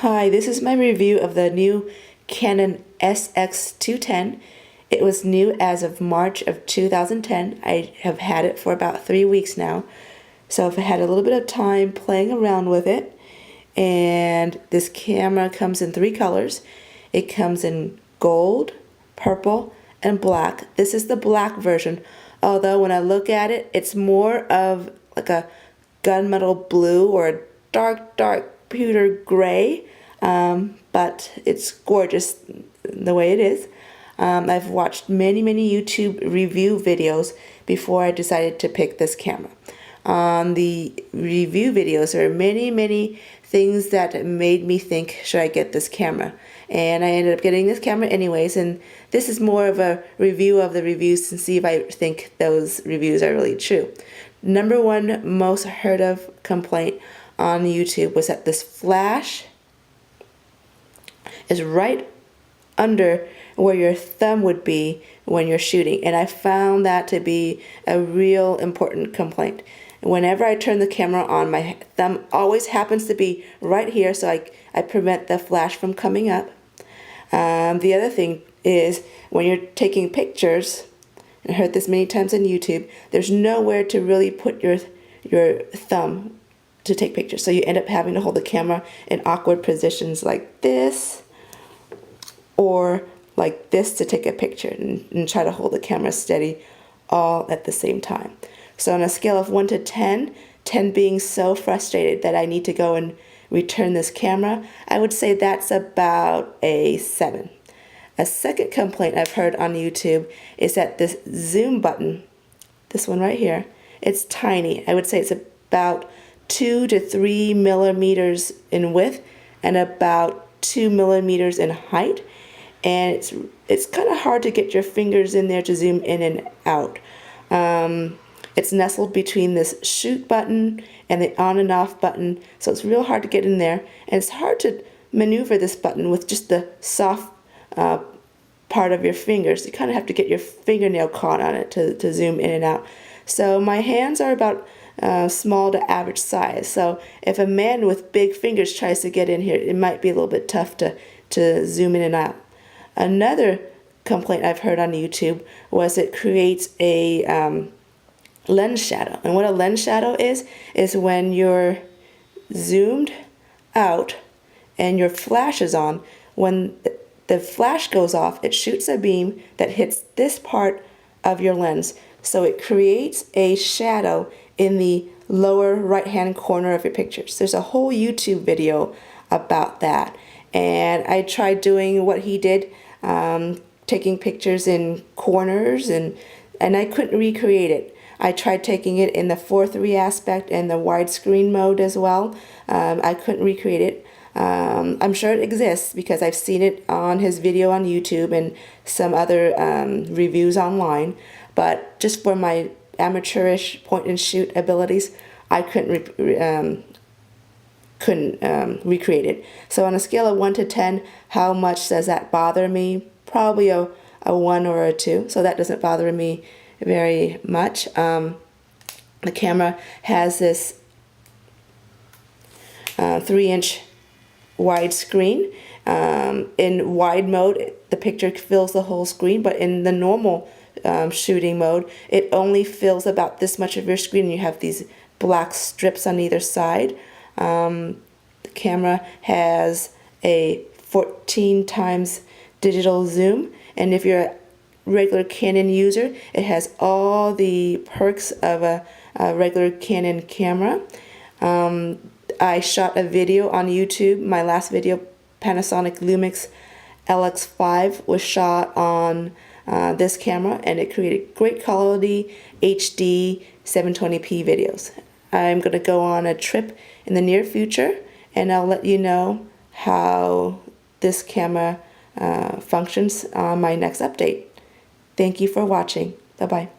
Hi, this is my review of the new Canon sx210. It was new as of March of 2010. I have had it for about 3 weeks now. So I've had a little bit of time playing around with it. And this camera comes in 3 colors. It comes in gold, purple, and black. This is the black version. Although when I look at it, it's more of like a gunmetal blue or a dark pewter gray, but it's gorgeous the way it is. I've watched many YouTube review videos before I decided to pick this camera. On the review videos, there are many things that made me think, should I get this camera? And I ended up getting this camera anyways, and this is more of a review of the reviews to see if I think those reviews are really true. Number one most heard of complaint on YouTube was that this flash is right under where your thumb would be when you're shooting, and I found that to be a real important complaint. Whenever I turn the camera on, my thumb always happens to be right here, so I prevent the flash from coming up. The other thing is when you're taking pictures, and I heard this many times on YouTube, there's nowhere to really put your thumb to take pictures. So you end up having to hold the camera in awkward positions like this or like this to take a picture and try to hold the camera steady all at the same time. So on a scale of 1 to 10, 10 being so frustrated that I need to go and return this camera, I would say that's about a 7. A second complaint I've heard on YouTube is that this zoom button, this one right here, it's tiny. I would say it's about 2 to 3 millimeters in width and about 2 millimeters in height, and it's kind of hard to get your fingers in there to zoom in and out. It's nestled between this shoot button and the on and off button, so it's real hard to get in there, and it's hard to maneuver this button with just the soft part of your fingers. You kind of have to get your fingernail caught on it to zoom in and out. So my hands are about small to average size, so if a man with big fingers tries to get in here, it might be a little bit tough to zoom in and out. Another complaint I've heard on YouTube was it creates a lens shadow. And what a lens shadow is when you're zoomed out and your flash is on, when the flash goes off, it shoots a beam that hits this part of your lens. So it creates a shadow in the lower right hand corner of your pictures. There's a whole YouTube video about that. And I tried doing what he did, taking pictures in corners, and I couldn't recreate it. I tried taking it in the 4:3 aspect and the widescreen mode as well. I couldn't recreate it. I'm sure it exists because I've seen it on his video on YouTube and some other reviews online. But just for my amateurish point and shoot abilities, I couldn't recreate it. So on a scale of 1 to 10, how much does that bother me? Probably a 1 or a 2. So that doesn't bother me very much. The camera has this 3-inch wide screen. In wide mode, the picture fills the whole screen, but in the normal shooting mode, it only fills about this much of your screen, and you have these black strips on either side. The camera has a 14 times digital zoom, and if you're a regular Canon user, it has all the perks of a regular Canon camera. I shot a video on YouTube. My last video, Panasonic Lumix LX5, was shot on this camera, and it created great quality HD 720p videos. I'm going to go on a trip in the near future, and I'll let you know how this camera functions on my next update. Thank you for watching. Bye-bye.